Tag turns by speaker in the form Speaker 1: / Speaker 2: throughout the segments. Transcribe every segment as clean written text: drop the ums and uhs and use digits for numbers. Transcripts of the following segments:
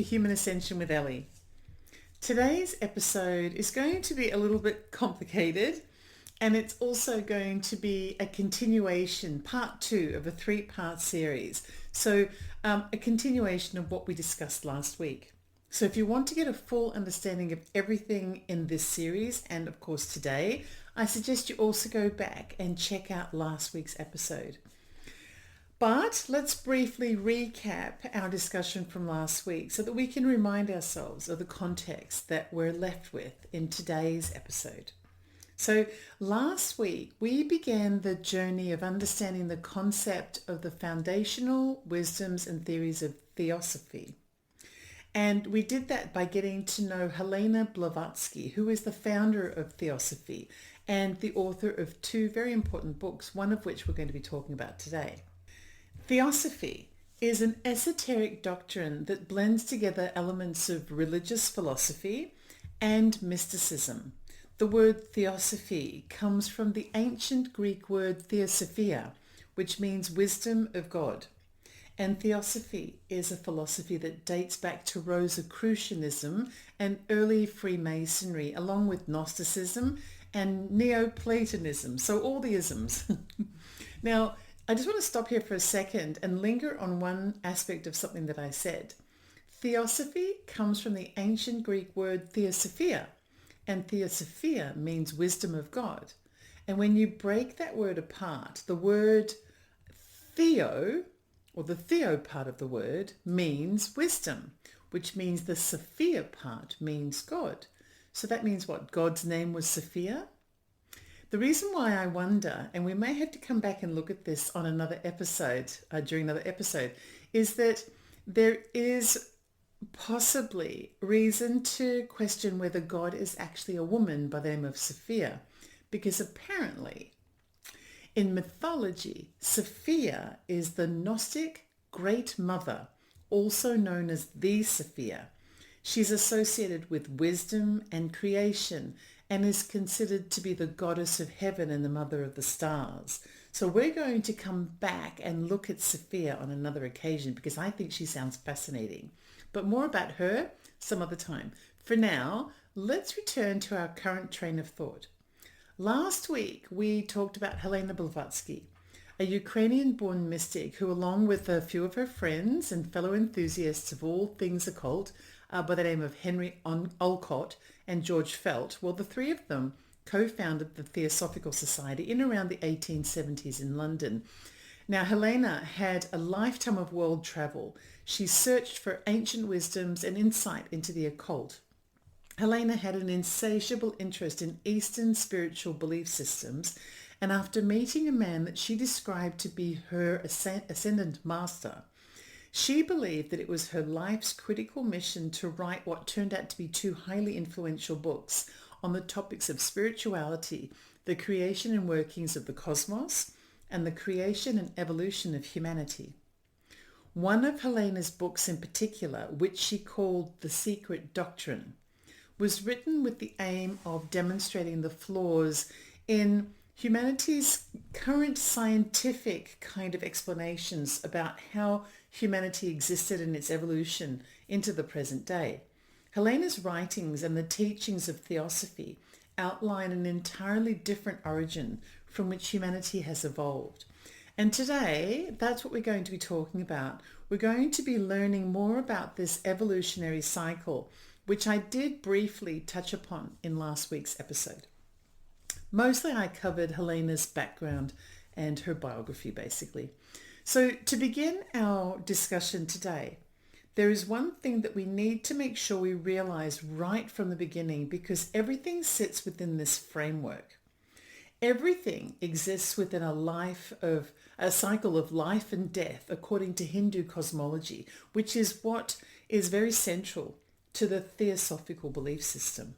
Speaker 1: Human Ascension with Ellie. Today's episode is going to be a little bit complicated, and it's also going to be a continuation, part 2 of a 3-part series. So a continuation of what we discussed last week. So if you want to get a full understanding of everything in this series, and of course today, I suggest you also go back and check out last week's episode. But let's briefly recap our discussion from last week so that we can remind ourselves of the context that we're left with in today's episode. So last week, we began the journey of understanding the concept of the foundational wisdoms and theories of theosophy. And we did that by getting to know Helena Blavatsky, who is the founder of theosophy and the author of 2 very important books, one of which we're going to be talking about today. Theosophy is an esoteric doctrine that blends together elements of religious philosophy and mysticism. The word theosophy comes from the ancient Greek word theosophia, which means wisdom of God. And theosophy is a philosophy that dates back to Rosicrucianism and early Freemasonry, along with Gnosticism and Neoplatonism, so all the isms. Now, I just want to stop here for a second and linger on one aspect of something that I said. Theosophy comes from the ancient Greek word theosophia, and theosophia means wisdom of God. And when you break that word apart, the word theo, or the theo part of the word, means wisdom, which means the Sophia part means God. So that means what? God's name was Sophia? The reason why I wonder, and we may have to come back and look at this on another episode, during another episode, is that there is possibly reason to question whether God is actually a woman by the name of Sophia, because apparently in mythology, Sophia is the Gnostic Great Mother, also known as the Sophia. She's associated with wisdom and creation, and is considered to be the goddess of heaven and the mother of the stars. So we're going to come back and look at Sophia on another occasion because I think she sounds fascinating. But more about her some other time. For now, let's return to our current train of thought. Last week, we talked about Helena Blavatsky, a Ukrainian-born mystic who, along with a few of her friends and fellow enthusiasts of all things occult, by the name of Henry Olcott and George Felt, well, the 3 of them co-founded the Theosophical Society in around the 1870s in London. Now, Helena had a lifetime of world travel. She searched for ancient wisdoms and insight into the occult. Helena had an insatiable interest in Eastern spiritual belief systems, and after meeting a man that she described to be her ascendant master, she believed that it was her life's critical mission to write what turned out to be 2 highly influential books on the topics of spirituality, the creation and workings of the cosmos, and the creation and evolution of humanity. One of Helena's books in particular, which she called The Secret Doctrine, was written with the aim of demonstrating the flaws in humanity's current scientific kind of explanations about how humanity existed in its evolution into the present day. Helena's writings and the teachings of theosophy outline an entirely different origin from which humanity has evolved. And today, that's what we're going to be talking about. We're going to be learning more about this evolutionary cycle, which I did briefly touch upon in last week's episode. Mostly I covered Helena's background and her biography, basically. So to begin our discussion today, there is one thing that we need to make sure we realize right from the beginning, because everything sits within this framework. Everything exists within a cycle of life and death according to Hindu cosmology, which is what is very central to the theosophical belief system.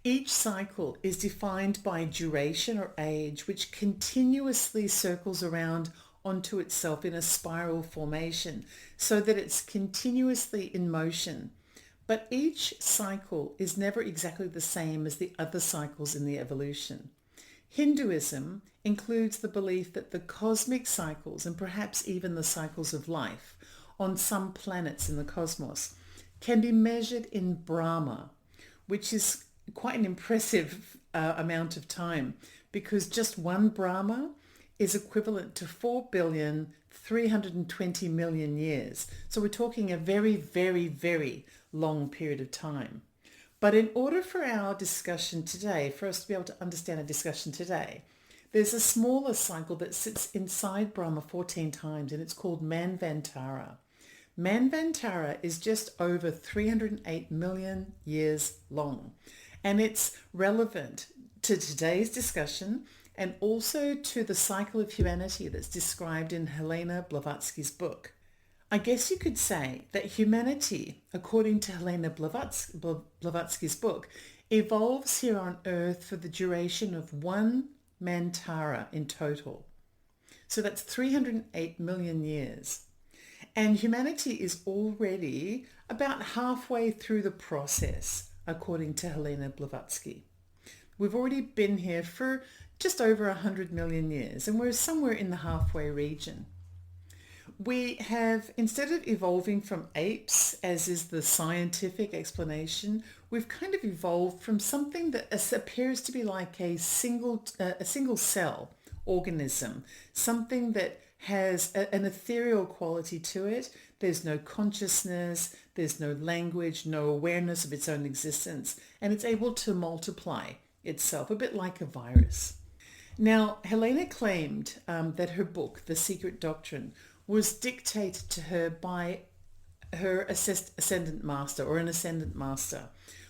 Speaker 1: Each cycle is defined by duration or age, which continuously circles around onto itself in a spiral formation so that it's continuously in motion. But each cycle is never exactly the same as the other cycles in the evolution. Hinduism includes the belief that the cosmic cycles, and perhaps even the cycles of life on some planets in the cosmos, can be measured in Brahma, which is quite an impressive amount of time, because just one Brahma is equivalent to 4,320,000,000 years. So we're talking a very, very, very long period of time. But in order for our discussion today, for us to be able to understand our discussion today, there's a smaller cycle that sits inside Brahma 14 times, and it's called Manvantara. Manvantara is just over 308 million years long, and it's relevant to today's discussion and also to the cycle of humanity that's described in Helena Blavatsky's book. I guess you could say that humanity, according to Helena Blavatsky's book, evolves here on Earth for the duration of one Mantara in total. So that's 308 million years. And humanity is already about halfway through the process, according to Helena Blavatsky. We've already been here for just over 100 million years, and we're somewhere in the halfway region. We have, instead of evolving from apes, as is the scientific explanation, we've kind of evolved from something that appears to be like a single cell organism, something that has an ethereal quality to it. There's no consciousness, there's no language, no awareness of its own existence, and it's able to multiply itself, a bit like a virus. Now, Helena claimed that her book, The Secret Doctrine, was dictated to her by her ascendant master, or an ascendant master,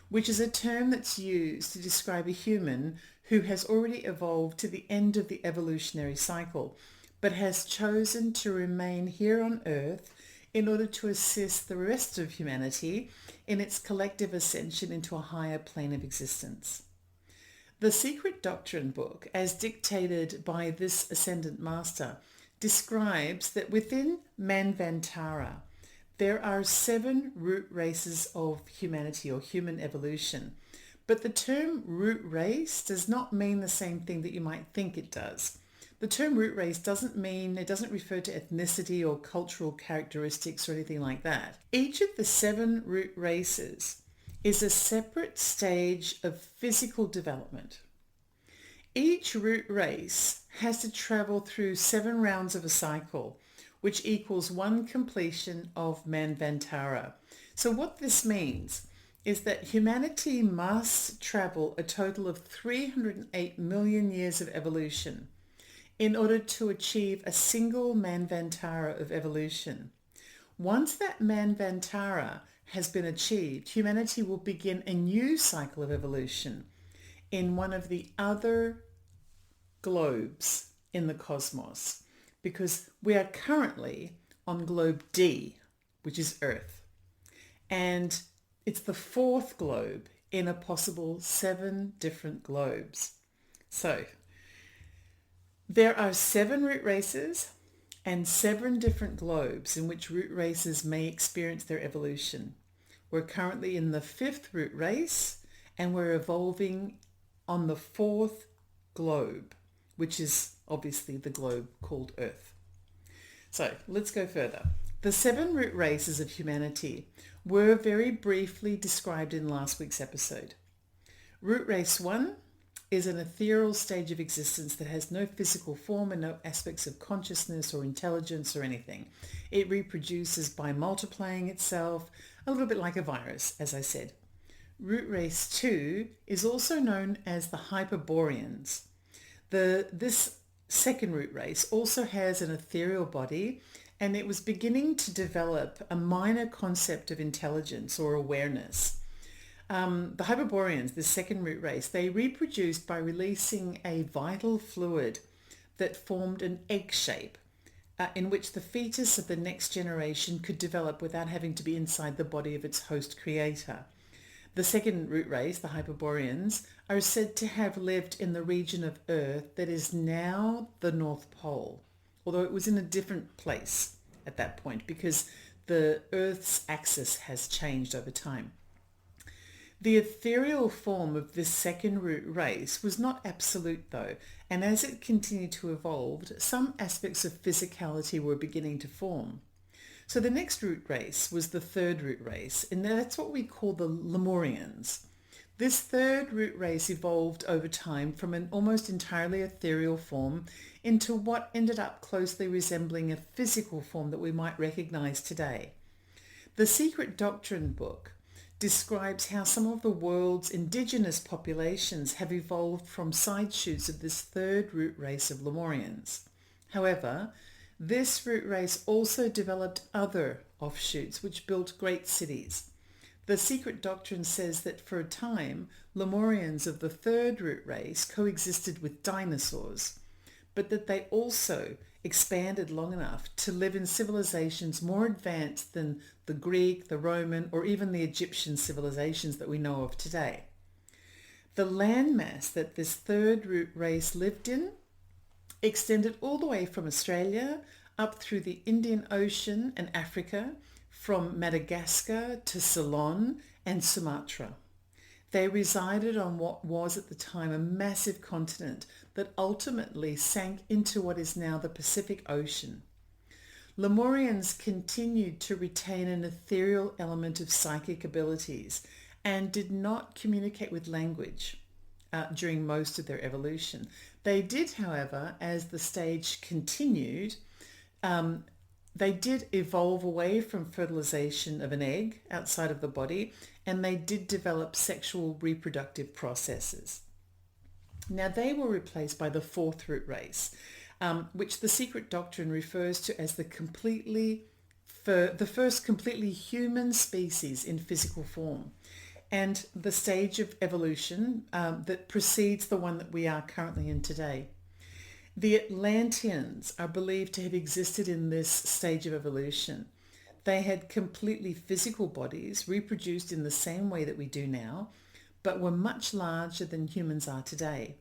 Speaker 1: which is a term that's used to describe a human who has already evolved to the end of the evolutionary cycle, but has chosen to remain here on Earth in order to assist the rest of humanity in its collective ascension into a higher plane of existence. The Secret Doctrine book, as dictated by this ascendant master, describes that within Manvantara, there are 7 root races of humanity or human evolution. But the term root race does not mean the same thing that you might think it does. The term root race doesn't refer to ethnicity or cultural characteristics or anything like that. Each of the 7 root races is a separate stage of physical development. Each root race has to travel through 7 rounds of a cycle, which equals 1 completion of Manvantara. So what this means is that humanity must travel a total of 308 million years of evolution in order to achieve a single Manvantara of evolution. Once that Manvantara has been achieved, humanity will begin a new cycle of evolution in one of the other globes in the cosmos, because we are currently on globe D, which is Earth, and it's the 4th globe in a possible 7 different globes. So there are 7 root races and 7 different globes in which root races may experience their evolution. We're currently in the 5th root race, and we're evolving on the 4th globe, which is obviously the globe called Earth. So let's go further. The 7 root races of humanity were very briefly described in last week's episode. Root race 1 is an ethereal stage of existence that has no physical form and no aspects of consciousness or intelligence or anything. It reproduces by multiplying itself, a little bit like a virus, as I said. Root race 2 is also known as the Hyperboreans. This second root race also has an ethereal body, and it was beginning to develop a minor concept of intelligence or awareness. The Hyperboreans, the second root race, they reproduced by releasing a vital fluid that formed an egg shape in which the fetus of the next generation could develop without having to be inside the body of its host creator. The second root race, the Hyperboreans, are said to have lived in the region of Earth that is now the North Pole, although it was in a different place at that point because the Earth's axis has changed over time. The ethereal form of this second root race was not absolute though, and as it continued to evolve, some aspects of physicality were beginning to form. So the next root race was the third root race, and that's what we call the Lemurians. This third root race evolved over time from an almost entirely ethereal form into what ended up closely resembling a physical form that we might recognize today. The Secret Doctrine book describes how some of the world's indigenous populations have evolved from side shoots of this third root race of Lemurians. However, this root race also developed other offshoots which built great cities. The Secret Doctrine says that for a time, Lemurians of the third root race coexisted with dinosaurs, but that they also expanded long enough to live in civilizations more advanced than the Greek, the Roman, or even the Egyptian civilizations that we know of today. The landmass that this third root race lived in extended all the way from Australia up through the Indian Ocean and Africa, from Madagascar to Ceylon and Sumatra. They resided on what was at the time a massive continent that ultimately sank into what is now the Pacific Ocean. Lemurians continued to retain an ethereal element of psychic abilities and did not communicate with language during most of their evolution. They did, however, as the stage continued, they did evolve away from fertilization of an egg outside of the body, and they did develop sexual reproductive processes. Now, they were replaced by the fourth root race, which the Secret Doctrine refers to as the first completely human species in physical form, and the stage of evolution that precedes the one that we are currently in today. The Atlanteans are believed to have existed in this stage of evolution. They had completely physical bodies, reproduced in the same way that we do now, but were much larger than humans are today.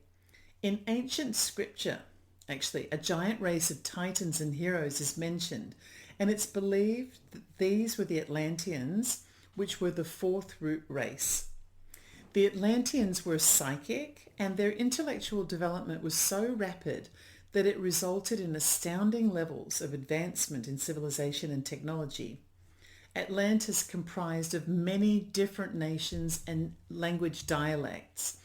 Speaker 1: In ancient scripture, actually, a giant race of titans and heroes is mentioned, and it's believed that these were the Atlanteans, which were the fourth root race. The Atlanteans were psychic, and their intellectual development was so rapid that it resulted in astounding levels of advancement in civilization and technology. Atlantis comprised of many different nations and language dialects.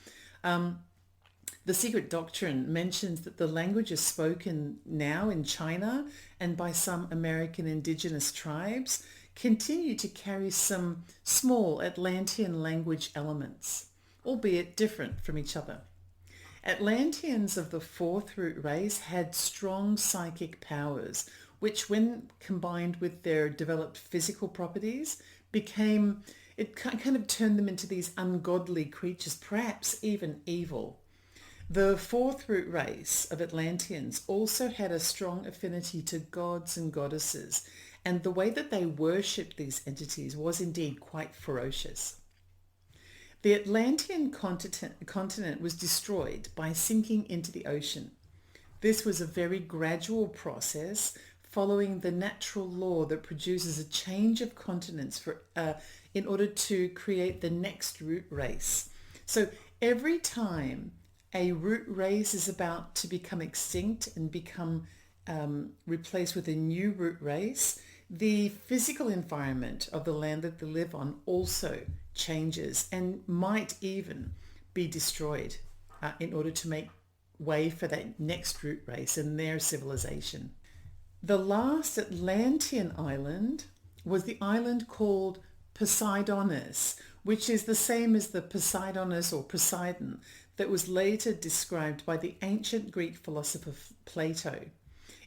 Speaker 1: The Secret Doctrine mentions that the languages spoken now in China and by some American indigenous tribes continue to carry some small Atlantean language elements, albeit different from each other. Atlanteans of the fourth root race had strong psychic powers, which when combined with their developed physical properties it kind of turned them into these ungodly creatures, perhaps even evil. The fourth root race of Atlanteans also had a strong affinity to gods and goddesses, and the way that they worshipped these entities was indeed quite ferocious. The Atlantean continent was destroyed by sinking into the ocean. This was a very gradual process following the natural law that produces a change of continents in order to create the next root race. So every time a root race is about to become extinct and become replaced with a new root race, the physical environment of the land that they live on also changes and might even be destroyed in order to make way for that next root race and their civilization. The last Atlantean island was the island called Poseidonis, which is the same as the Poseidonis or Poseidon that was later described by the ancient Greek philosopher Plato.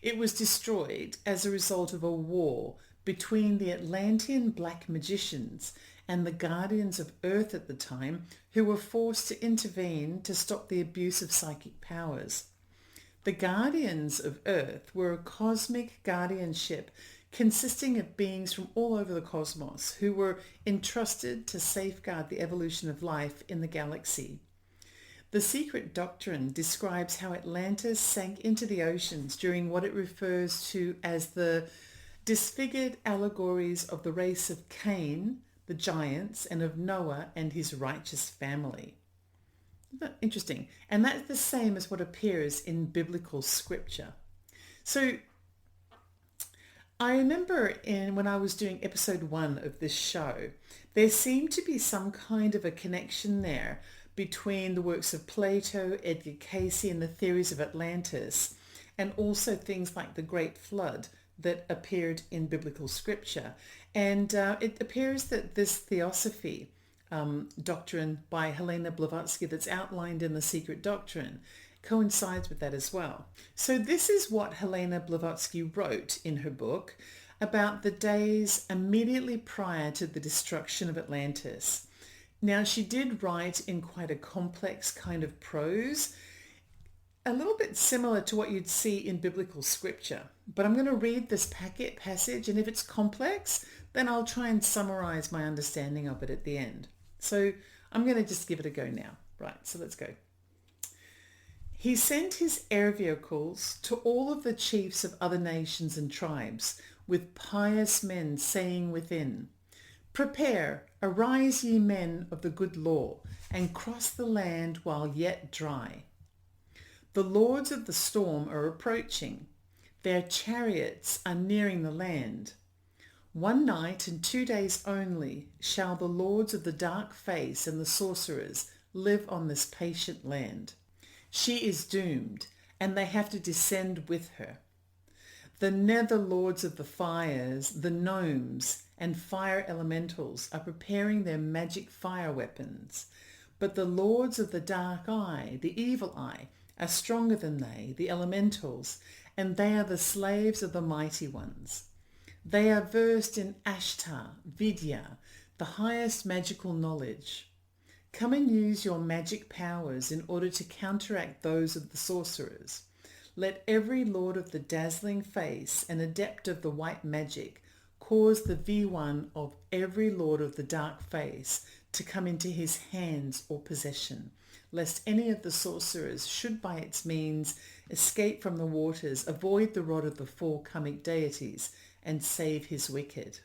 Speaker 1: It was destroyed as a result of a war between the Atlantean black magicians and the guardians of Earth at the time, who were forced to intervene to stop the abuse of psychic powers. The guardians of Earth were a cosmic guardianship consisting of beings from all over the cosmos who were entrusted to safeguard the evolution of life in the galaxy. The Secret Doctrine describes how Atlantis sank into the oceans during what it refers to as the disfigured allegories of the race of Cain, the giants, and of Noah and his righteous family. Interesting. And that's the same as what appears in biblical scripture. So I remember when I was doing episode 1 of this show, there seemed to be some kind of a connection there between the works of Plato, Edgar Cayce, and the theories of Atlantis, and also things like the Great Flood that appeared in biblical scripture. And it appears that this theosophy doctrine by Helena Blavatsky that's outlined in the Secret Doctrine coincides with that as well. So this is what Helena Blavatsky wrote in her book about the days immediately prior to the destruction of Atlantis. Now, she did write in quite a complex kind of prose, a little bit similar to what you'd see in biblical scripture. But I'm going to read this passage, and if it's complex, then I'll try and summarize my understanding of it at the end. So I'm going to just give it a go now. Right, so let's go. He sent his air vehicles to all of the chiefs of other nations and tribes, with pious men saying within, "Prepare, arise ye men of the good law, and cross the land while yet dry. The lords of the storm are approaching. Their chariots are nearing the land. 1 night and 2 days only shall the lords of the dark face and the sorcerers live on this patient land. She is doomed, and they have to descend with her. The nether lords of the fires, the gnomes, and fire elementals are preparing their magic fire weapons. But the lords of the dark eye, the evil eye, are stronger than they, the elementals, and they are the slaves of the mighty ones. They are versed in Ashtar, Vidya, the highest magical knowledge. Come and use your magic powers in order to counteract those of the sorcerers. Let every lord of the dazzling face and adept of the white magic cause the V1 of every lord of the dark face to come into his hands or possession, lest any of the sorcerers should by its means escape from the waters, avoid the rod of the 4 kamic deities, and save his wicked."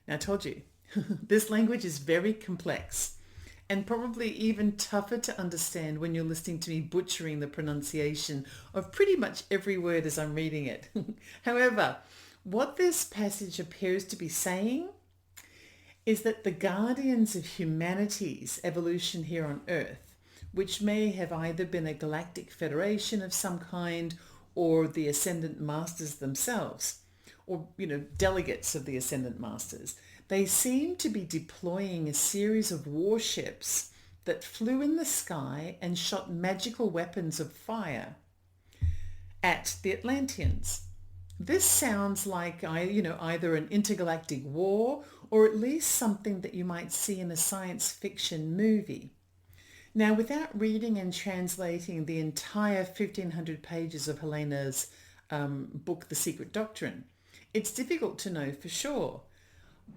Speaker 1: Now I told you, this language is very complex and probably even tougher to understand when you're listening to me butchering the pronunciation of pretty much every word as I'm reading it. However, what this passage appears to be saying is that the guardians of humanity's evolution here on Earth, which may have either been a galactic federation of some kind or the Ascendant Masters themselves, or, delegates of the Ascendant Masters, they seem to be deploying a series of warships that flew in the sky and shot magical weapons of fire at the Atlanteans. This sounds like, either an intergalactic war or at least something that you might see in a science fiction movie. Now, without reading and translating the entire 1,500 pages of Helena's book, The Secret Doctrine, it's difficult to know for sure.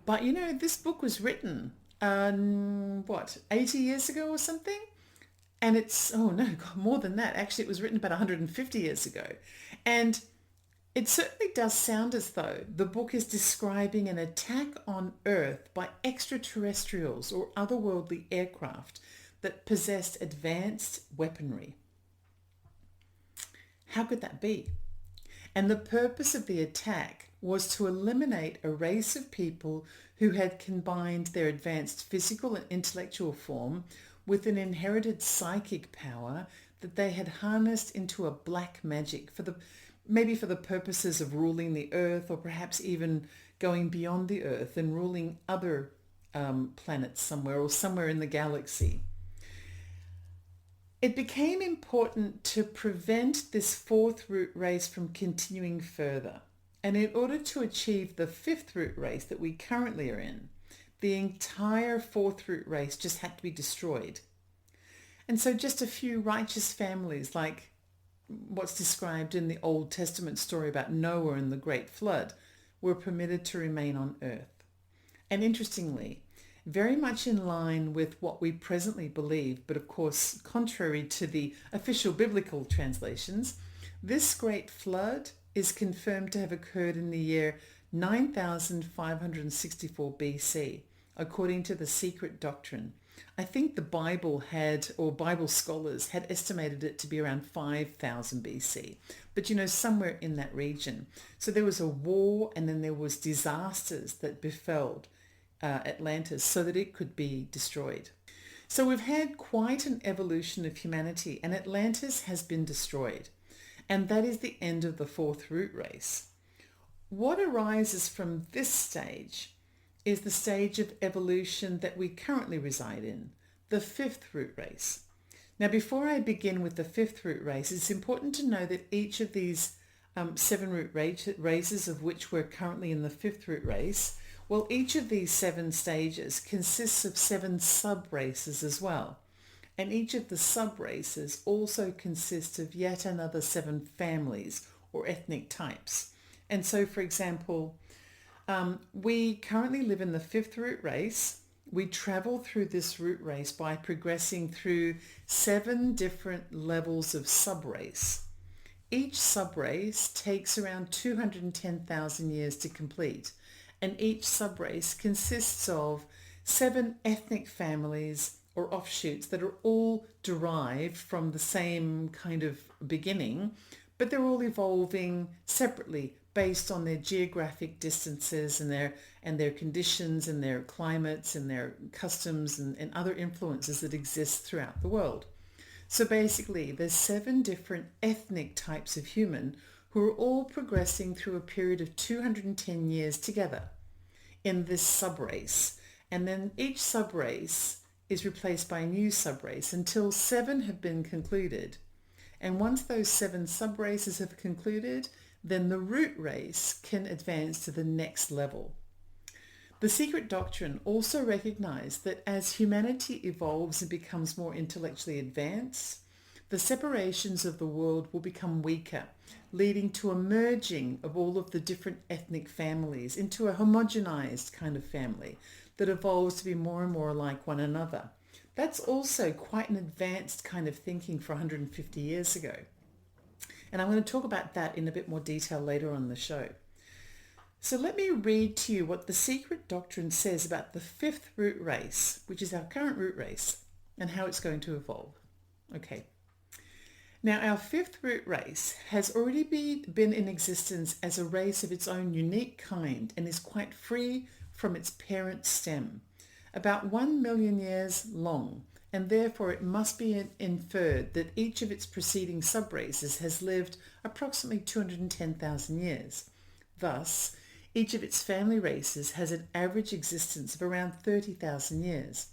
Speaker 1: But, this book was written, 80 years ago or something? And it's, more than that. Actually, it was written about 150 years ago. And it certainly does sound as though the book is describing an attack on Earth by extraterrestrials or otherworldly aircraft that possessed advanced weaponry. How could that be? And the purpose of the attack was to eliminate a race of people who had combined their advanced physical and intellectual form with an inherited psychic power that they had harnessed into a black magic for the purposes of ruling the Earth, or perhaps even going beyond the Earth and ruling other planets somewhere, or somewhere in the galaxy. It became important to prevent this 4th root race from continuing further. And in order to achieve the 5th root race that we currently are in, the entire 4th root race just had to be destroyed. And so just a few righteous families, like what's described in the Old Testament story about Noah and the Great Flood, were permitted to remain on Earth. And interestingly, very much in line with what we presently believe, but of course contrary to the official biblical translations, this Great Flood is confirmed to have occurred in the year 9564 BC, according to the Secret Doctrine, I think the Bible had, or Bible scholars had estimated it to be around 5000 BC, but somewhere in that region. So there was a war, and then there was disasters that befell Atlantis so that it could be destroyed. So we've had quite an evolution of humanity, and Atlantis has been destroyed. And that is the end of the fourth root race. What arises from this stage is the stage of evolution that we currently reside in, the fifth root race. Now, before I begin with the fifth root race, it's important to know that each of these 7 root races, of which we're currently in the fifth root race, well, each of these 7 stages consists of 7 sub-races as well. And each of the sub-races also consists of yet another 7 families or ethnic types. And so, for example, we currently live in the fifth root race. We travel through this root race by progressing through 7 different levels of sub-race. Each sub-race takes around 210,000 years to complete. And each sub-race consists of 7 ethnic families or offshoots that are all derived from the same kind of beginning, but they're all evolving separately based on their geographic distances and their conditions and their climates and their customs and other influences that exist throughout the world. So basically, there's 7 different ethnic types of human who are all progressing through a period of 210 years together in this subrace. And then each subrace is replaced by a new subrace until 7 have been concluded. And once those 7 subraces have concluded, then the root race can advance to the next level. The Secret Doctrine also recognized that as humanity evolves and becomes more intellectually advanced, the separations of the world will become weaker, leading to a merging of all of the different ethnic families into a homogenized kind of family that evolves to be more and more like one another. That's also quite an advanced kind of thinking for 150 years ago. And I'm going to talk about that in a bit more detail later on the show. So let me read to you what the Secret Doctrine says about the 5th root race, which is our current root race, and how it's going to evolve. Okay. Now, our 5th root race has already been in existence as a race of its own unique kind and is quite free from its parent stem, about 1 million years long, and therefore it must be inferred that each of its preceding subraces has lived approximately 210,000 years. Thus, each of its family races has an average existence of around 30,000 years.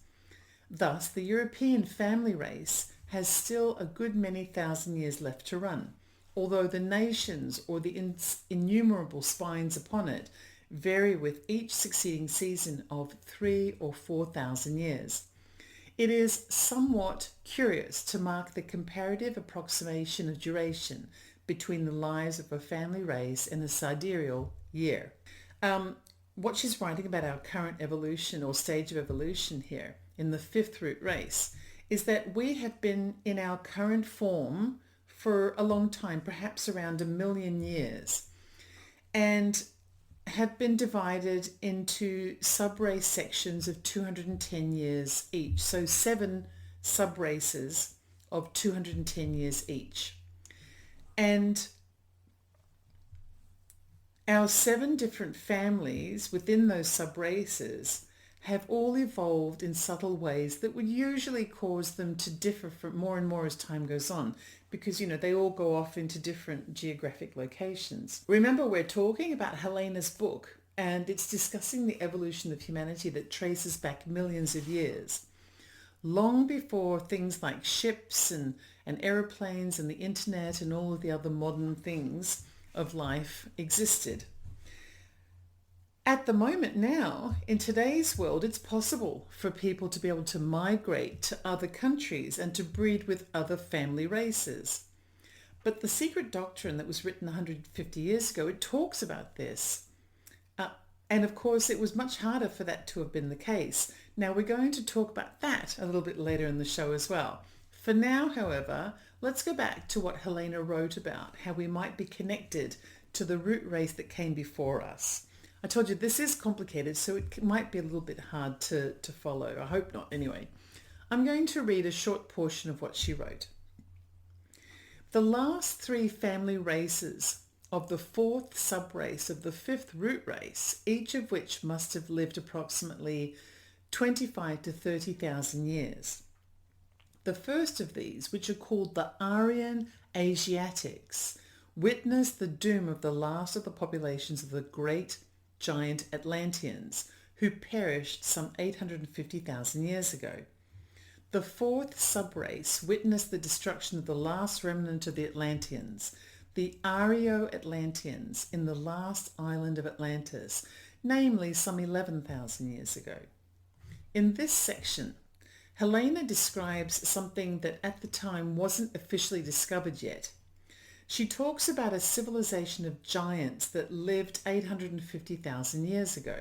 Speaker 1: Thus, the European family race has still a good many thousand years left to run, although the nations or the innumerable spines upon it vary with each succeeding season of 3,000 or 4,000 years. It is somewhat curious to mark the comparative approximation of duration between the lives of a family race and a sidereal year. What she's writing about our current evolution or stage of evolution here in the 5th root race is that we have been in our current form for a long time, perhaps around 1 million years, and have been divided into subrace sections of 210 years each. So 7 subraces of 210 years each. And our 7 different families within those subraces have all evolved in subtle ways that would usually cause them to differ from more and more as time goes on, because, they all go off into different geographic locations. Remember, we're talking about Helena's book, and it's discussing the evolution of humanity that traces back millions of years, long before things like ships and aeroplanes and the internet and all of the other modern things of life existed. At the moment now, in today's world, it's possible for people to be able to migrate to other countries and to breed with other family races. But the Secret Doctrine that was written 150 years ago, it talks about this. And of course, it was much harder for that to have been the case. Now, we're going to talk about that a little bit later in the show as well. For now, however, let's go back to what Helena wrote about, how we might be connected to the root race that came before us. I told you this is complicated, so it might be a little bit hard to follow. I hope not anyway. I'm going to read a short portion of what she wrote. The last three family races of the fourth subrace of the fifth root race, each of which must have lived approximately 25 to 30,000 years. The first of these, which are called the Aryan Asiatics, witnessed the doom of the last of the populations of the great giant Atlanteans, who perished some 850,000 years ago. The fourth subrace witnessed the destruction of the last remnant of the Atlanteans, the Aryo-Atlanteans, in the last island of Atlantis, namely some 11,000 years ago. In this section, Helena describes something that at the time wasn't officially discovered yet. She talks about a civilization of giants that lived 850,000 years ago,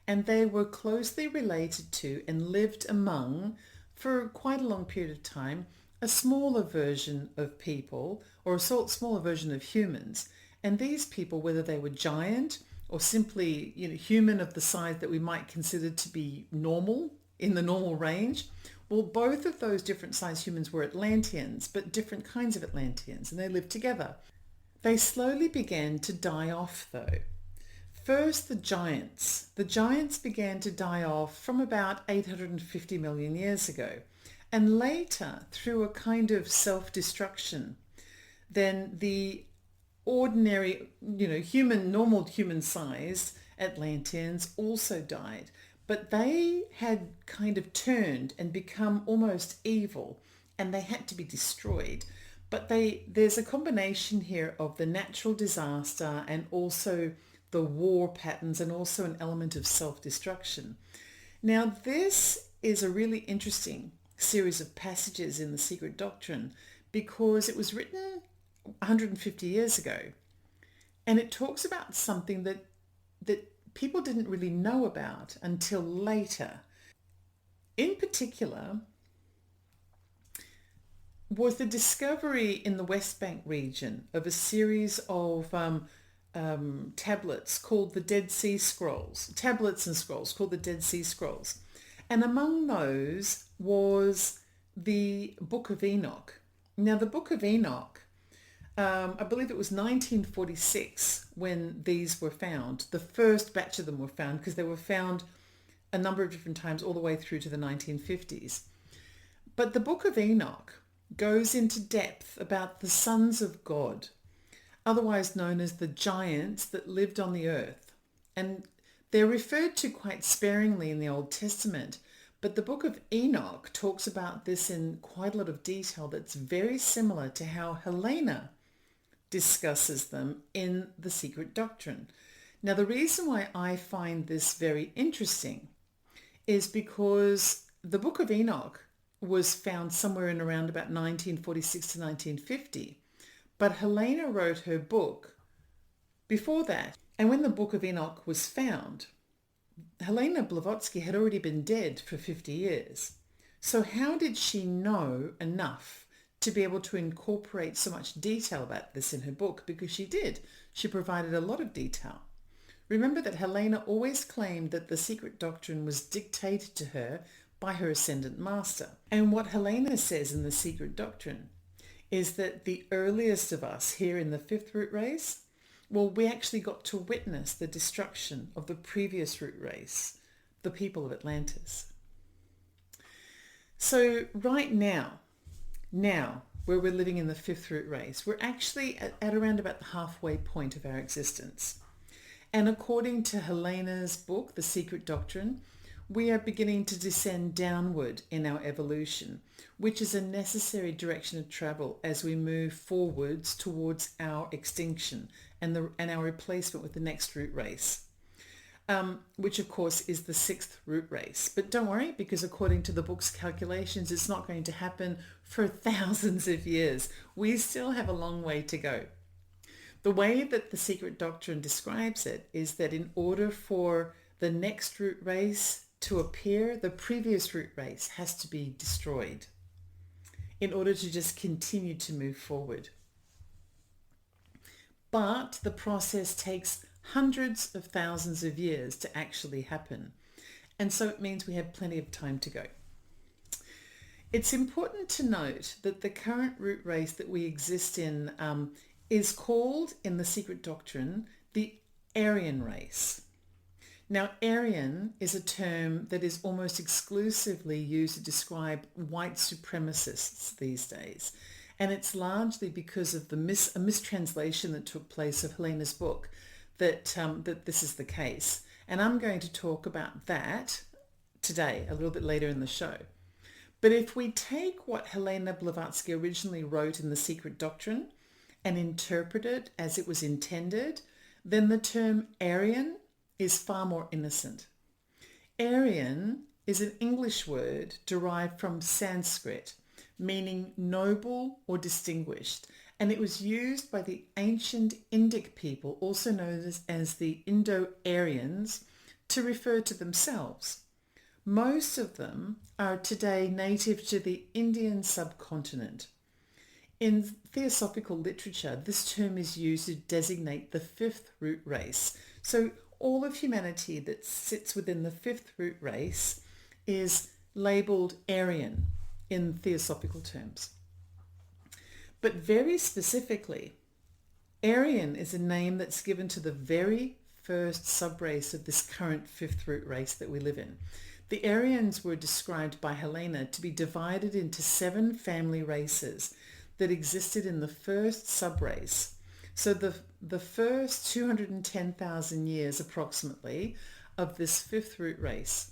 Speaker 1: and they were closely related to and lived among, for quite a long period of time, a smaller version of people, or a smaller version of humans. And these people, whether they were giant or simply human of the size that we might consider to be normal, in the normal range, well, both of those different sized humans were Atlanteans, but different kinds of Atlanteans, and they lived together. They slowly began to die off, though. First, the giants. The giants began to die off from about 850 million years ago, and later, through a kind of self-destruction, then the ordinary, normal human-sized Atlanteans also died. But they had kind of turned and become almost evil, and they had to be destroyed. But there's a combination here of the natural disaster and also the war patterns and also an element of self-destruction. Now, this is a really interesting series of passages in the Secret Doctrine because it was written 150 years ago, and it talks about something that people didn't really know about until later. In particular, was the discovery in the West Bank region of a series of tablets called the Dead Sea Scrolls, tablets and scrolls called the Dead Sea Scrolls. And among those was the Book of Enoch. Now, the Book of Enoch, I believe it was 1946 when these were found. The first batch of them were found because they were found a number of different times all the way through to the 1950s. But the Book of Enoch goes into depth about the sons of God, otherwise known as the giants that lived on the earth. And they're referred to quite sparingly in the Old Testament, but the Book of Enoch talks about this in quite a lot of detail that's very similar to how Helena discusses them in the Secret Doctrine. Now, the reason why I find this very interesting is because the Book of Enoch was found somewhere in around about 1946 to 1950, but Helena wrote her book before that. And when the Book of Enoch was found, Helena Blavatsky had already been dead for 50 years. So how did she know enough to be able to incorporate so much detail about this in her book? Because she did. She provided a lot of detail. Remember that Helena always claimed that the Secret Doctrine was dictated to her by her Ascendant Master. And what Helena says in the Secret Doctrine is that the earliest of us here in the fifth root race, well, we actually got to witness the destruction of the previous root race, the people of Atlantis. So right now, where we're living in the fifth root race, we're actually at around about the halfway point of our existence. And according to Helena's book, The Secret Doctrine, we are beginning to descend downward in our evolution, which is a necessary direction of travel as we move forwards towards our extinction and our replacement with the next root race, which of course is the sixth root race. But don't worry, because according to the book's calculations, it's not going to happen for thousands of years. We still have a long way to go. The way that the Secret Doctrine describes it is that in order for the next root race to appear, the previous root race has to be destroyed in order to just continue to move forward. But the process takes hundreds of thousands of years to actually happen. And so it means we have plenty of time to go. It's important to note that the current root race that we exist in is called in the Secret Doctrine the Aryan race. Now, Aryan is a term that is almost exclusively used to describe white supremacists these days. And it's largely because of a mistranslation that took place of Helena's book that this is the case. And I'm going to talk about that today, a little bit later in the show. But if we take what Helena Blavatsky originally wrote in The Secret Doctrine and interpret it as it was intended, then the term Aryan is far more innocent. Aryan is an English word derived from Sanskrit, meaning noble or distinguished, and it was used by the ancient Indic people, also known as the Indo-Aryans, to refer to themselves. Most of them are today native to the Indian subcontinent. In theosophical literature, this term is used to designate the fifth root race. So all of humanity that sits within the fifth root race is labeled Aryan in theosophical terms. But very specifically, Aryan is a name that's given to the very first subrace of this current fifth root race that we live in. The Aryans were described by Helena to be divided into 7 family races that existed in the first subrace. So the first 210,000 years approximately of this fifth root race.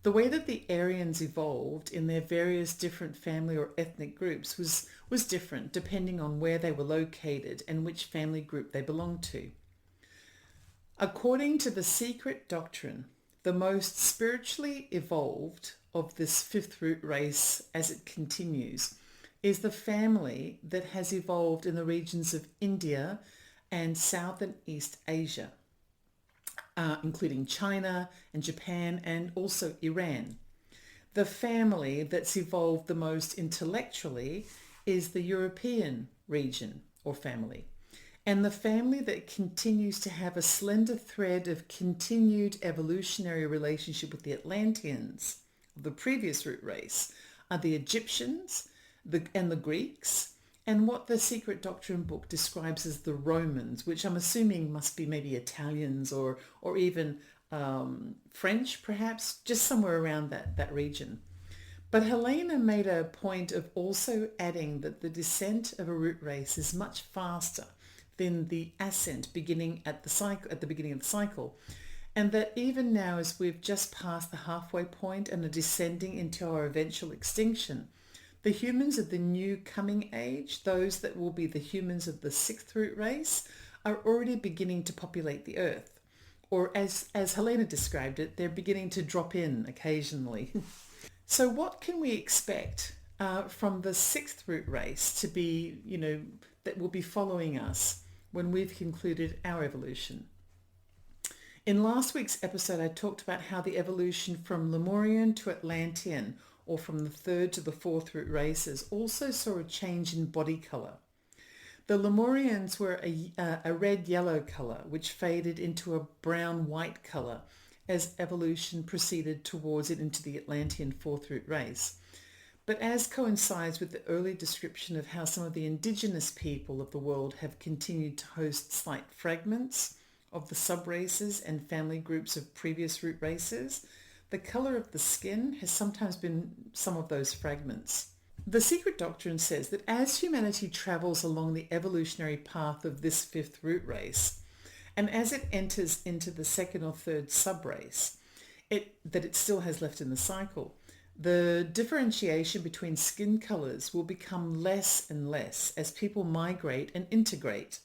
Speaker 1: The way that the Aryans evolved in their various different family or ethnic groups was different depending on where they were located and which family group they belonged to. According to the Secret Doctrine, the most spiritually evolved of this fifth root race as it continues is the family that has evolved in the regions of India and South and East Asia, including China and Japan and also Iran. The family that's evolved the most intellectually is the European region or family. And the family that continues to have a slender thread of continued evolutionary relationship with the Atlanteans of the previous root race are the Egyptians and the Greeks, and what the Secret Doctrine book describes as the Romans, which I'm assuming must be maybe Italians or even French perhaps, just somewhere around that region. But Helena made a point of also adding that the descent of a root race is much faster than the ascent beginning at the beginning of the cycle, and that even now as we've just passed the halfway point and are descending into our eventual extinction, the humans of the new coming age, those that will be the humans of the sixth root race, are already beginning to populate the earth. Or as Helena described it, they're beginning to drop in occasionally. So what can we expect from the sixth root race to be, that will be following us when we've concluded our evolution? In last week's episode, I talked about how the evolution from Lemurian to Atlantean, or from the third to the fourth root races, also saw a change in body colour. The Lemurians were a red-yellow colour, which faded into a brown-white colour as evolution proceeded towards it into the Atlantean fourth root race. But as coincides with the early description of how some of the indigenous people of the world have continued to host slight fragments of the subraces and family groups of previous root races, the colour of the skin has sometimes been some of those fragments. The Secret Doctrine says that as humanity travels along the evolutionary path of this fifth root race, and as it enters into the second or third subrace that it still has left in the cycle, the differentiation between skin colours will become less and less as people migrate and integrate.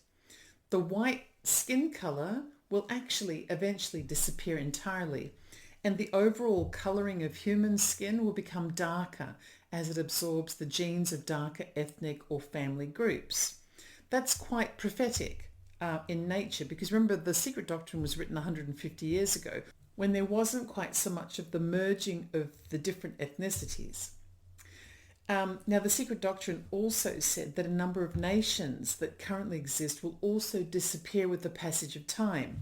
Speaker 1: The white skin colour will actually eventually disappear entirely, and the overall colouring of human skin will become darker as it absorbs the genes of darker ethnic or family groups. That's quite prophetic in nature, because remember, the Secret Doctrine was written 150 years ago when there wasn't quite so much of the merging of the different ethnicities. Now, the Secret Doctrine also said that a number of nations that currently exist will also disappear with the passage of time.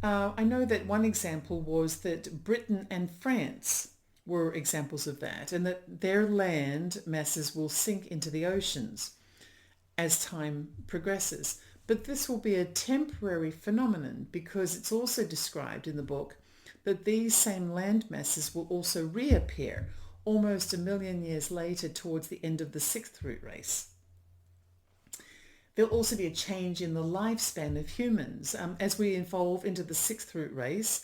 Speaker 1: I know that one example was that Britain and France were examples of that, and that their land masses will sink into the oceans as time progresses. But this will be a temporary phenomenon, because it's also described in the book that these same land masses will also reappear almost 1,000,000 years later towards the end of the sixth root race. There'll also be a change in the lifespan of humans. As we evolve into the sixth root race,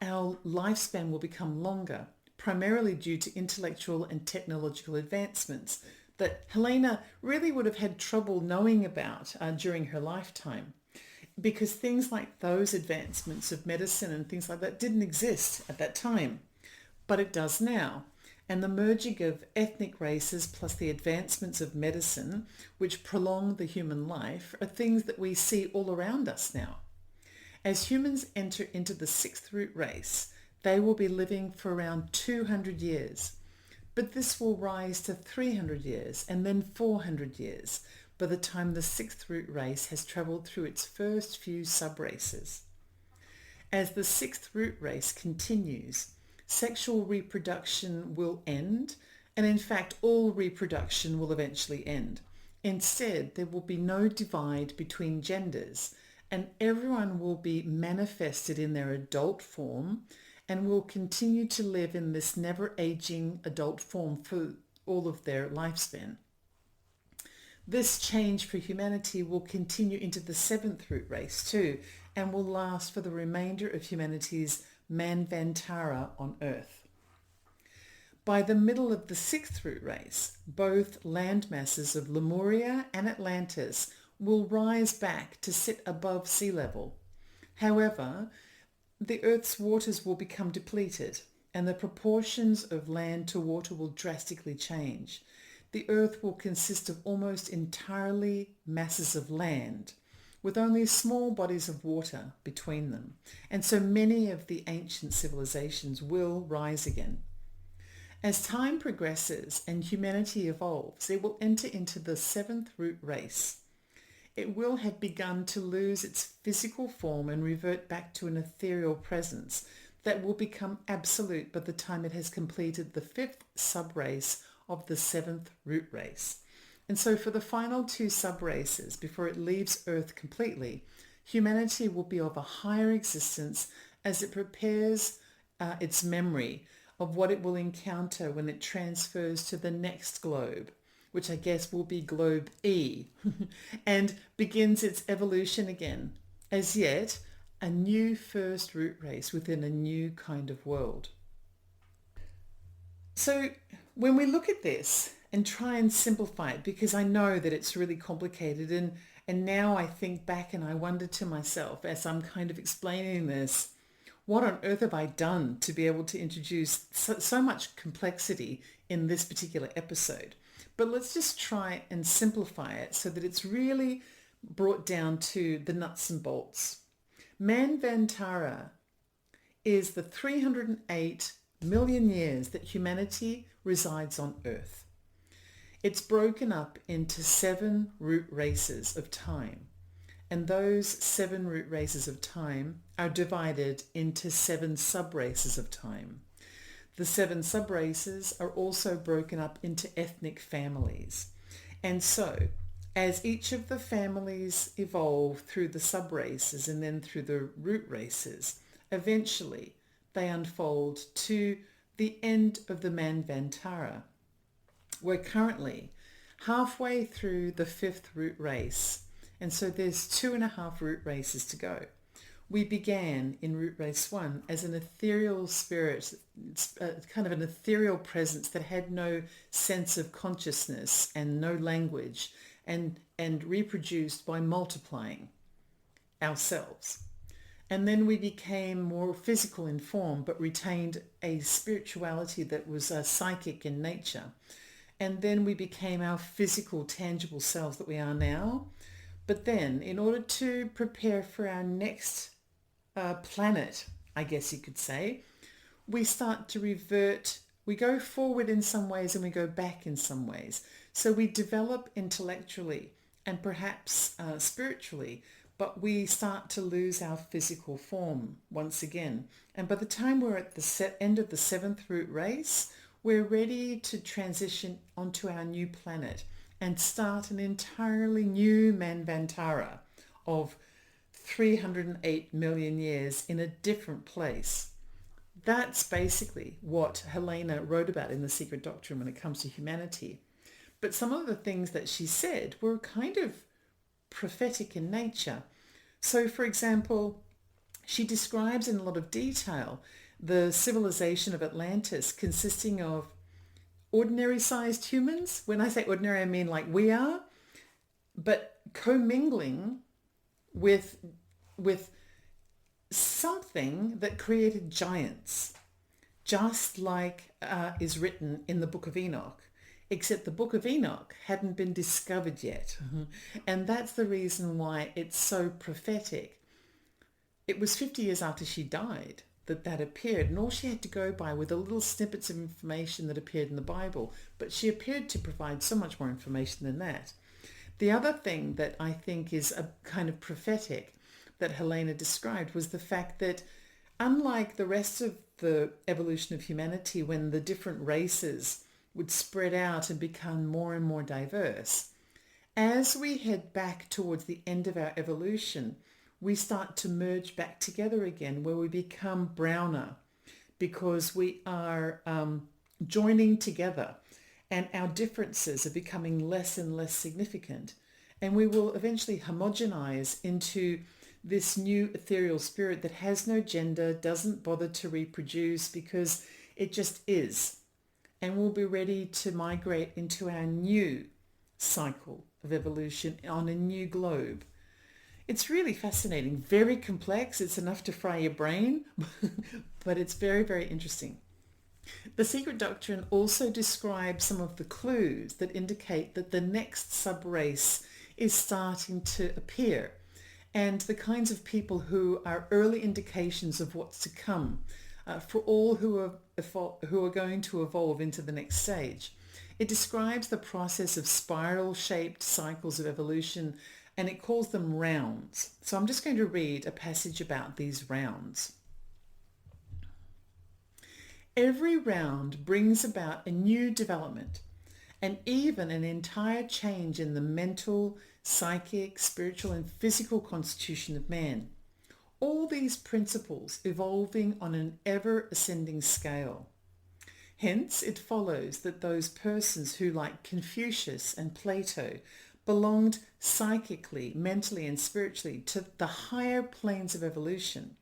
Speaker 1: our lifespan will become longer, primarily due to intellectual and technological advancements that Helena really would have had trouble knowing about during her lifetime, because things like those advancements of medicine and things like that didn't exist at that time, but it does now. And the merging of ethnic races plus the advancements of medicine, which prolong the human life, are things that we see all around us now. As humans enter into the sixth root race, they will be living for around 200 years. But this will rise to 300 years and then 400 years by the time the sixth root race has travelled through its first few sub-races. As the sixth root race continues, sexual reproduction will end, and in fact all reproduction will eventually end. Instead, there will be no divide between genders, and everyone will be manifested in their adult form and will continue to live in this never-aging adult form for all of their lifespan. This change for humanity will continue into the seventh root race too, and will last for the remainder of humanity's Manvantara on Earth. By the middle of the sixth root race, both land masses of Lemuria and Atlantis will rise back to sit above sea level. However, the Earth's waters will become depleted, and the proportions of land to water will drastically change. The Earth will consist of almost entirely masses of land, with only small bodies of water between them. And so many of the ancient civilizations will rise again. As time progresses and humanity evolves, it will enter into the seventh root race. It will have begun to lose its physical form and revert back to an ethereal presence that will become absolute by the time it has completed the fifth sub-race of the seventh root race. And so for the final two sub-races, before it leaves Earth completely, humanity will be of a higher existence as it prepares its memory of what it will encounter when it transfers to the next globe, which I guess will be globe E, and begins its evolution again, as yet a new first root race within a new kind of world. So when we look at this and try and simplify it, because I know that it's really complicated, and now I think back and I wonder to myself as I'm kind of explaining this, what on earth have I done to be able to introduce so much complexity in this particular episode? But let's just try and simplify it so that it's really brought down to the nuts and bolts. Manvantara is the 308 million years that humanity resides on Earth. It's broken up into 7 root races of time, and those 7 root races of time are divided into 7 sub-races of time. The 7 sub-races are also broken up into ethnic families. And so, as each of the families evolve through the sub-races and then through the root races, eventually they unfold to the end of the Manvantara. We're currently halfway through the 5th root race, and so there's 2.5 root races to go. We began in root race 1 as an ethereal spirit, kind of an ethereal presence that had no sense of consciousness and no language, and reproduced by multiplying ourselves. And then we became more physical in form, but retained a spirituality that was psychic in nature. And then we became our physical, tangible selves that we are now. But then, in order to prepare for our next planet, I guess you could say, we start to revert. We go forward in some ways and we go back in some ways. So we develop intellectually and perhaps spiritually, but we start to lose our physical form once again. And by the time we're at the end of the seventh root race, we're ready to transition onto our new planet and start an entirely new Manvantara of 308 million years in a different place. That's basically what Helena wrote about in The Secret Doctrine when it comes to humanity. But some of the things that she said were kind of prophetic in nature. So, for example, she describes in a lot of detail the civilization of Atlantis consisting of ordinary-sized humans. When I say ordinary, I mean like we are, but commingling with something that created giants, just like is written in the Book of Enoch, except the Book of Enoch hadn't been discovered yet. And that's the reason why it's so prophetic. It was 50 years after she died that appeared, and all she had to go by were the little snippets of information that appeared in the Bible, but she appeared to provide so much more information than that. The other thing that I think is a kind of prophetic that Helena described was the fact that unlike the rest of the evolution of humanity, when the different races would spread out and become more and more diverse, as we head back towards the end of our evolution, we start to merge back together again, where we become browner because we are joining together and our differences are becoming less and less significant. And we will eventually homogenize into this new ethereal spirit that has no gender, doesn't bother to reproduce because it just is. And we'll be ready to migrate into our new cycle of evolution on a new globe. It's really fascinating, very complex. It's enough to fry your brain, but it's very, very interesting. The Secret Doctrine also describes some of the clues that indicate that the next sub-race is starting to appear, and the kinds of people who are early indications of what's to come for all who are going to evolve into the next stage. It describes the process of spiral-shaped cycles of evolution, and it calls them rounds. So I'm just going to read a passage about these rounds. Every round brings about a new development and even an entire change in the mental, psychic, spiritual and physical constitution of man. All these principles evolving on an ever-ascending scale. Hence, it follows that those persons who, like Confucius and Plato, belonged psychically, mentally and spiritually to the higher planes of evolution,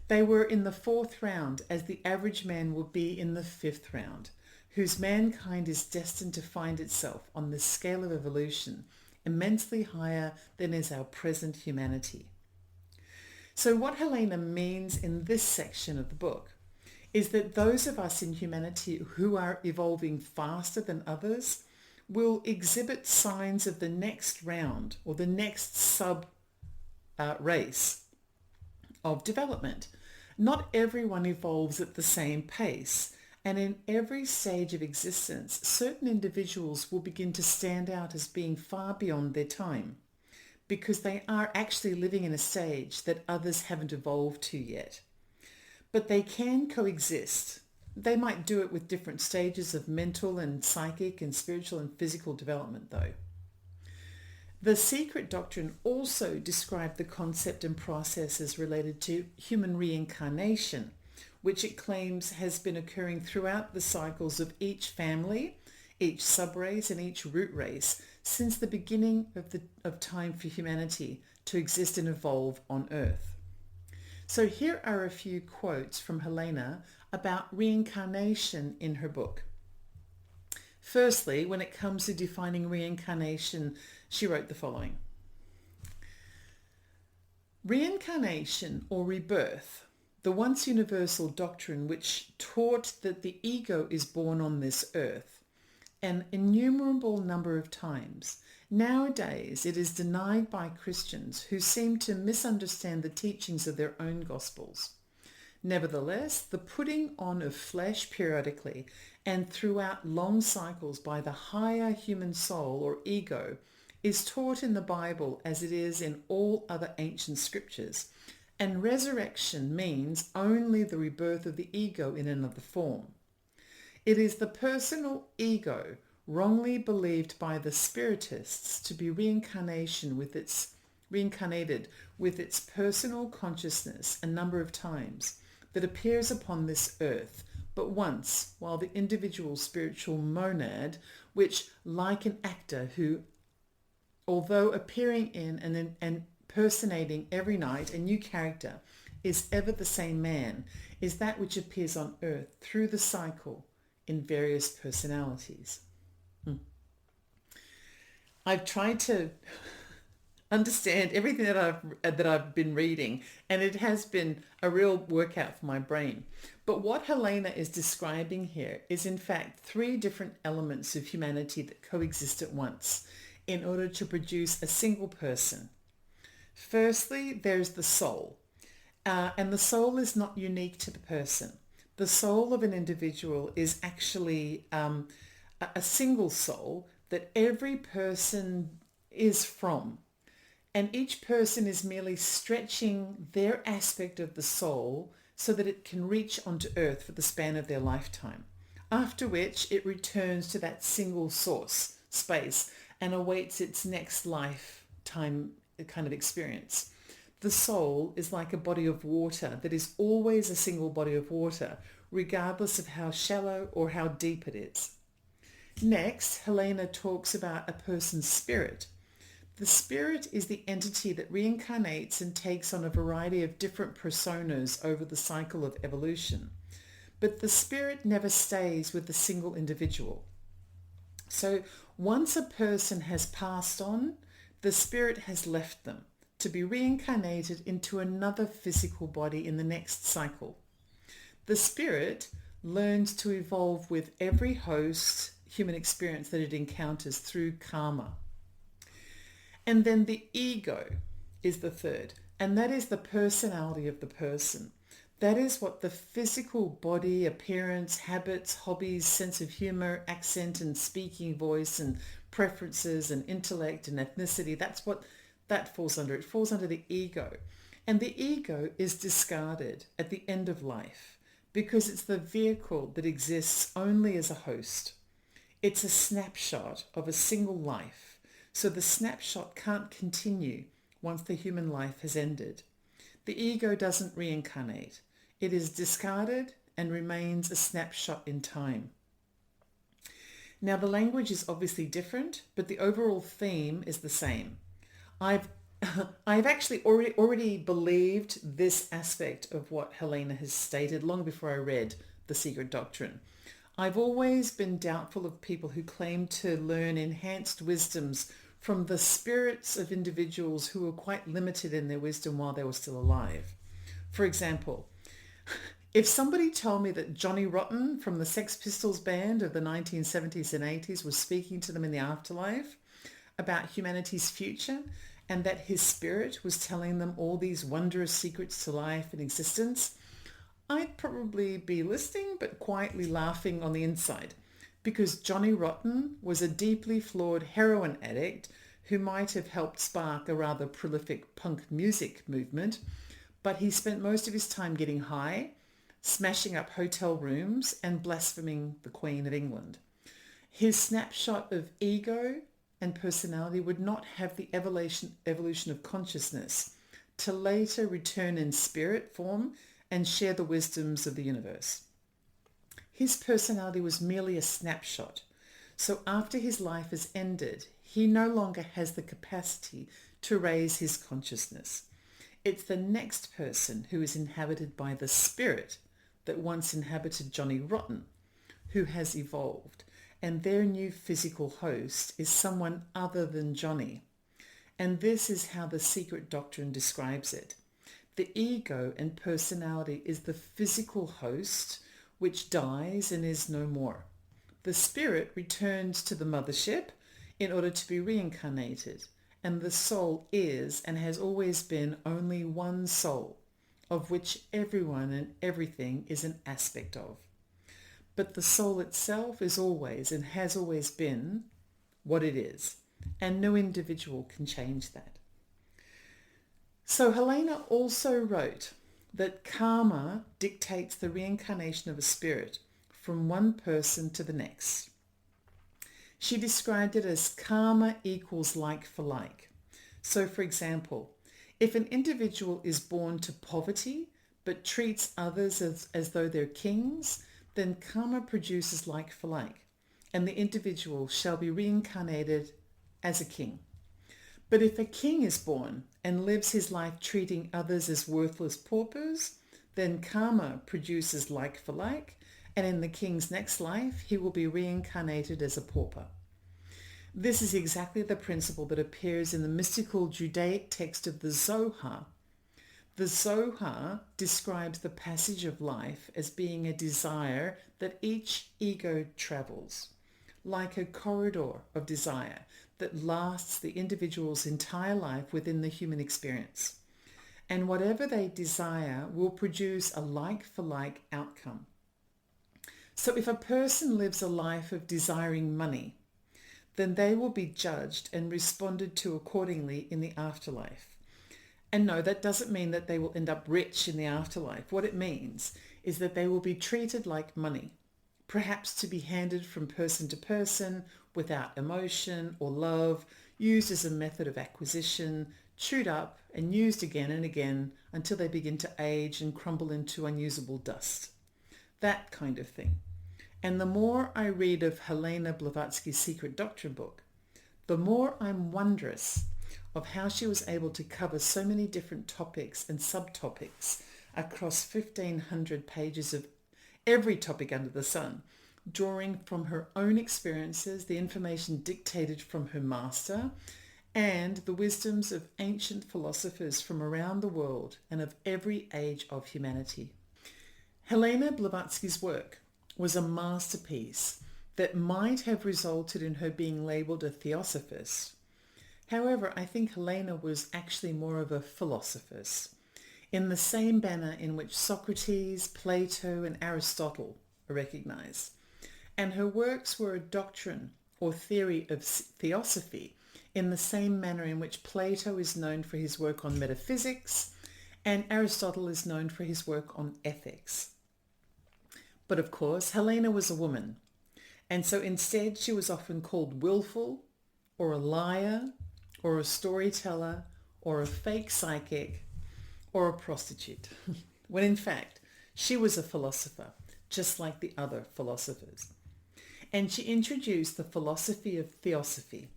Speaker 1: they were in the fourth round as the average man will be in the fifth round, whose mankind is destined to find itself on the scale of evolution immensely higher than is our present humanity. So what Helena means in this section of the book is that those of us in humanity who are evolving faster than others will exhibit signs of the next round or the next sub-race of development. Not everyone evolves at the same pace, and in every stage of existence, certain individuals will begin to stand out as being far beyond their time because they are actually living in a stage that others haven't evolved to yet. But they can coexist. They might do it with different stages of mental and psychic and spiritual and physical development, though. The Secret Doctrine also described the concept and processes related to human reincarnation, which it claims has been occurring throughout the cycles of each family, each subrace and each root race since the beginning of time for humanity to exist and evolve on Earth. So here are a few quotes from Helena about reincarnation in her book. Firstly, when it comes to defining reincarnation, she wrote the following. Reincarnation or rebirth, the once universal doctrine which taught that the ego is born on this earth an innumerable number of times. Nowadays, it is denied by Christians who seem to misunderstand the teachings of their own gospels. Nevertheless, the putting on of flesh periodically and throughout long cycles by the higher human soul or ego is taught in the Bible as it is in all other ancient scriptures, and resurrection means only the rebirth of the ego in another form. It is the personal ego wrongly believed by the spiritists to be reincarnated with its personal consciousness a number of times that appears upon this earth, but once, while the individual spiritual monad, which, like an actor who, although appearing in and impersonating every night a new character, is ever the same man, is that which appears on earth through the cycle in various personalities. I've tried to understand everything that I've been reading, and it has been a real workout for my brain. But what Helena is describing here is in fact three different elements of humanity that coexist at once in order to produce a single person. Firstly, there's the soul, and the soul is not unique to the person. The soul of an individual is actually a single soul that every person is from. And each person is merely stretching their aspect of the soul so that it can reach onto earth for the span of their lifetime, after which it returns to that single source space and awaits its next lifetime kind of experience. The soul is like a body of water that is always a single body of water, regardless of how shallow or how deep it is. Next, Helena talks about a person's spirit. The spirit is the entity that reincarnates and takes on a variety of different personas over the cycle of evolution. But the spirit never stays with a single individual. So once a person has passed on, the spirit has left them to be reincarnated into another physical body in the next cycle. The spirit learns to evolve with every host human experience that it encounters through karma. And then the ego is the third, and that is the personality of the person. That is what the physical body, appearance, habits, hobbies, sense of humor, accent and speaking voice and preferences and intellect and ethnicity, that's what that falls under. It falls under the ego. And the ego is discarded at the end of life because it's the vehicle that exists only as a host. It's a snapshot of a single life. So the snapshot can't continue once the human life has ended. The ego doesn't reincarnate. It is discarded and remains a snapshot in time. Now the language is obviously different, but the overall theme is the same. I've actually already believed this aspect of what Helena has stated long before I read The Secret Doctrine. I've always been doubtful of people who claim to learn enhanced wisdoms from the spirits of individuals who were quite limited in their wisdom while they were still alive. For example, if somebody told me that Johnny Rotten from the Sex Pistols band of the 1970s and 80s was speaking to them in the afterlife about humanity's future, and that his spirit was telling them all these wondrous secrets to life and existence, I'd probably be listening but quietly laughing on the inside, because Johnny Rotten was a deeply flawed heroin addict who might have helped spark a rather prolific punk music movement, but he spent most of his time getting high, smashing up hotel rooms and blaspheming the Queen of England. His snapshot of ego and personality would not have the evolution of consciousness to later return in spirit form and share the wisdoms of the universe. His personality was merely a snapshot. So after his life has ended, he no longer has the capacity to raise his consciousness. It's the next person who is inhabited by the spirit that once inhabited Johnny Rotten, who has evolved, and their new physical host is someone other than Johnny. And this is how the Secret Doctrine describes it. The ego and personality is the physical host which dies and is no more. The spirit returns to the mothership in order to be reincarnated, and the soul is and has always been only one soul, of which everyone and everything is an aspect of. But the soul itself is always and has always been what it is. and no individual can change that. So Helena also wrote that karma dictates the reincarnation of a spirit from one person to the next. She described it as karma equals like for like. So for example, if an individual is born to poverty but treats others as though they're kings, then karma produces like for like, and the individual shall be reincarnated as a king. But if a king is born and lives his life treating others as worthless paupers, then karma produces like for like, and in the king's next life, he will be reincarnated as a pauper. This is exactly the principle that appears in the mystical Judaic text of the Zohar. The Zohar describes the passage of life as being a desire that each ego travels, like a corridor of desire that lasts the individual's entire life within the human experience. And whatever they desire will produce a like-for-like outcome. So if a person lives a life of desiring money, then they will be judged and responded to accordingly in the afterlife. And no, that doesn't mean that they will end up rich in the afterlife. What it means is that they will be treated like money, perhaps to be handed from person to person without emotion or love, used as a method of acquisition, chewed up and used again and again until they begin to age and crumble into unusable dust. That kind of thing. And the more I read of Helena Blavatsky's Secret Doctrine book, the more I'm wondrous of how she was able to cover so many different topics and subtopics across 1,500 pages of every topic under the sun, drawing from her own experiences, the information dictated from her master, and the wisdoms of ancient philosophers from around the world and of every age of humanity. Helena Blavatsky's work was a masterpiece that might have resulted in her being labelled a theosophist. However, I think Helena was actually more of a philosophist, in the same manner in which Socrates, Plato, and Aristotle are recognized. And her works were a doctrine or theory of theosophy, in the same manner in which Plato is known for his work on metaphysics, and Aristotle is known for his work on ethics. But of course, Helena was a woman, and so instead she was often called willful, or a liar, or a storyteller, or a fake psychic, or a prostitute, when in fact she was a philosopher, just like the other philosophers. And she introduced the philosophy of theosophy,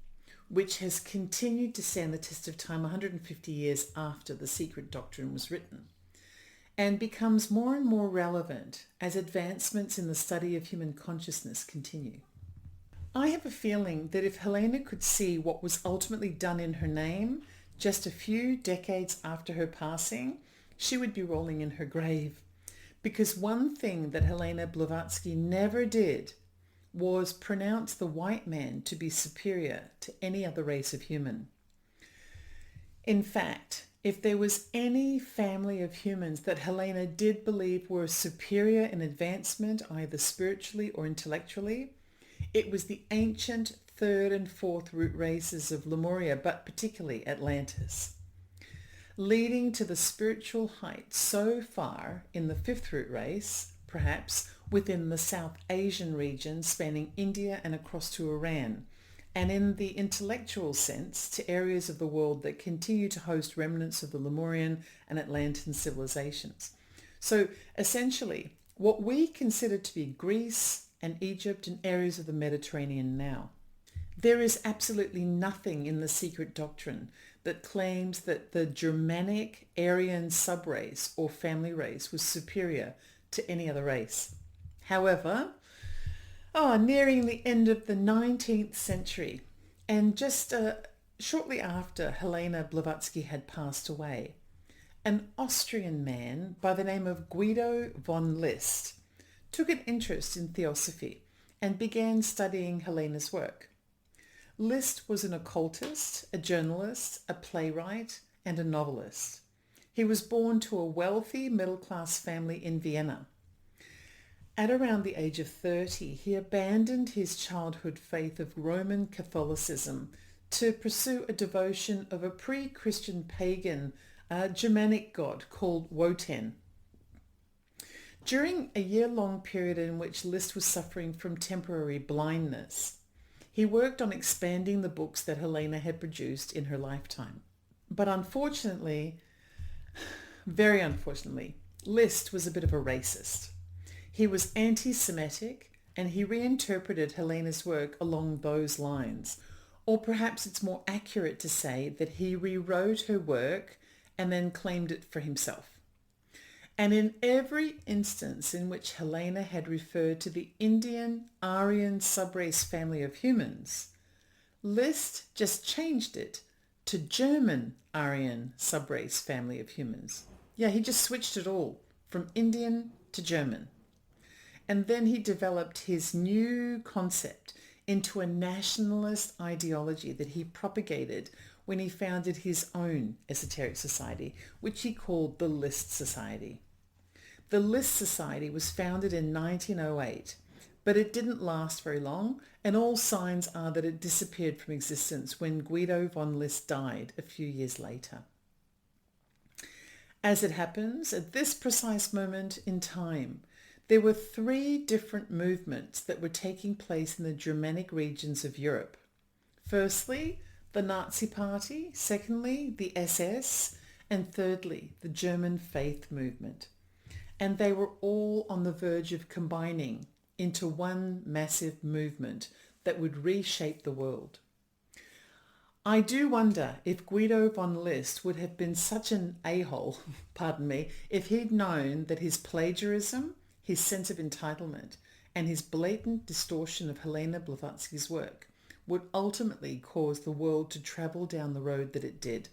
Speaker 1: which has continued to stand the test of time 150 years after the Secret Doctrine was written, and becomes more and more relevant as advancements in the study of human consciousness continue. I have a feeling that if Helena could see what was ultimately done in her name just a few decades after her passing, she would be rolling in her grave. Because one thing that Helena Blavatsky never did was pronounce the white man to be superior to any other race of human. In fact, if there was any family of humans that Helena did believe were superior in advancement, either spiritually or intellectually, it was the ancient third and fourth root races of Lemuria, but particularly Atlantis, leading to the spiritual height so far in the fifth root race, perhaps within the South Asian region spanning India and across to Iran, and in the intellectual sense to areas of the world that continue to host remnants of the Lemurian and Atlantean civilizations. So essentially, what we consider to be Greece and Egypt and areas of the Mediterranean now. There is absolutely nothing in the Secret Doctrine that claims that the Germanic Aryan subrace or family race was superior to any other race. However, nearing the end of the 19th century, and just shortly after Helena Blavatsky had passed away, an Austrian man by the name of Guido von List took an interest in theosophy and began studying Helena's work. List was an occultist, a journalist, a playwright, and a novelist. He was born to a wealthy middle-class family in Vienna. At around the age of 30, he abandoned his childhood faith of Roman Catholicism to pursue a devotion of a pre-Christian pagan Germanic god called Wotan. During a year-long period in which Liszt was suffering from temporary blindness, he worked on expanding the books that Helena had produced in her lifetime. But unfortunately, very unfortunately, Liszt was a bit of a racist. He was anti-Semitic and he reinterpreted Helena's work along those lines. Or perhaps it's more accurate to say that he rewrote her work and then claimed it for himself. And in every instance in which Helena had referred to the Indian Aryan subrace family of humans, Liszt just changed it to German Aryan subrace family of humans. Yeah, he just switched it all from Indian to German. And then he developed his new concept into a nationalist ideology that he propagated when he founded his own esoteric society, which he called the Liszt Society. The Liszt Society was founded in 1908, but it didn't last very long, and all signs are that it disappeared from existence when Guido von List died a few years later. As it happens, at this precise moment in time, there were 3 different movements that were taking place in the Germanic regions of Europe. Firstly, the Nazi Party, secondly, the SS, and thirdly, the German faith movement. And they were all on the verge of combining into one massive movement that would reshape the world. I do wonder if Guido von List would have been such an a-hole, pardon me, if he'd known that his plagiarism, his sense of entitlement, and his blatant distortion of Helena Blavatsky's work would ultimately cause the world to travel down the road that it did.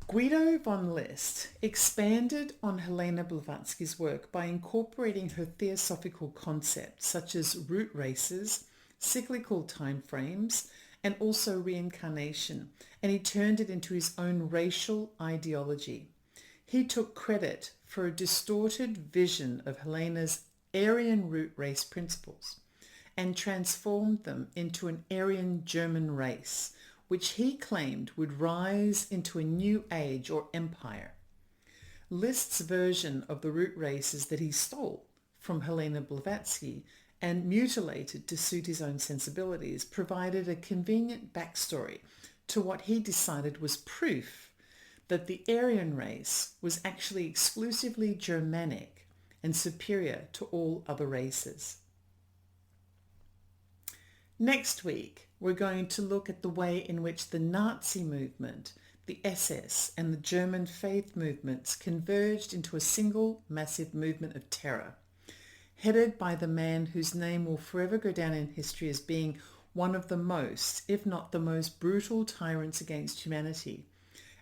Speaker 1: Guido von List expanded on Helena Blavatsky's work by incorporating her theosophical concepts such as root races, cyclical time frames, and also reincarnation, and he turned it into his own racial ideology. He took credit for a distorted vision of Helena's Aryan root race principles and transformed them into an Aryan German race, which he claimed would rise into a new age or empire. Liszt's version of the root races that he stole from Helena Blavatsky and mutilated to suit his own sensibilities provided a convenient backstory to what he decided was proof that the Aryan race was actually exclusively Germanic and superior to all other races. Next week, we're going to look at the way in which the Nazi movement, the SS, and the German faith movements converged into a single massive movement of terror, headed by the man whose name will forever go down in history as being one of the most, if not the most brutal tyrants against humanity,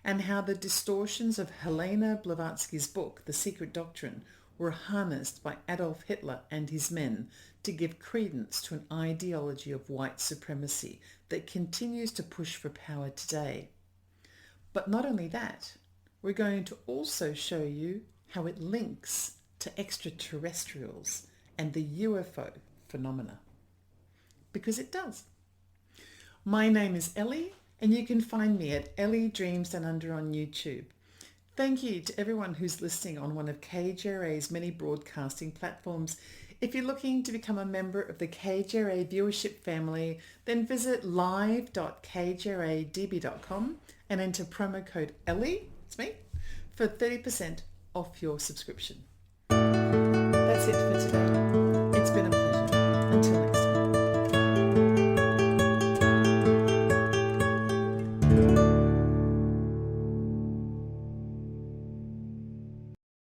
Speaker 1: and how the distortions of Helena Blavatsky's book, The Secret Doctrine, were harnessed by Adolf Hitler and his men to give credence to an ideology of white supremacy that continues to push for power today. But not only that, we're going to also show you how it links to extraterrestrials and the UFO phenomena. Because it does. My name is Ellie, and you can find me at Ellie Dreams Down Under on YouTube. Thank you to everyone who's listening on one of KJRA's many broadcasting platforms. If you're looking to become a member of the KJRA viewership family, then visit live.kjradb.com and enter promo code Ellie, it's me, for 30% off your subscription. That's it for today.